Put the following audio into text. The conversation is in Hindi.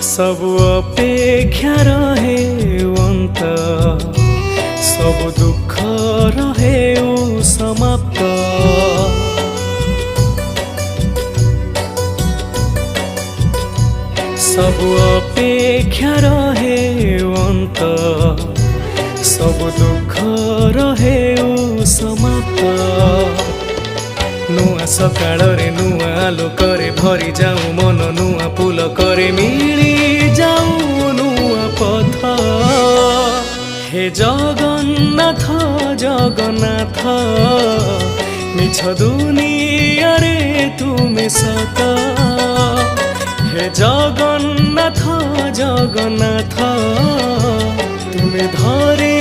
सब अपेक्षा रहे अंत, सब दुख रहे समाप्त। सब अपेक्षा रहे अंत, सब दुख रहे समाप्त। नुआ सकाळे नुआ आलोकरे भरी जाऊँ मन, नुआ पुलकरे मिली जाऊँ नुआ पथ। हे जगन्नाथ जगन्नाथ, मिछ दुनिया रे तुमे सत। हे जगन्नाथ जगन्नाथ, तुमे धरे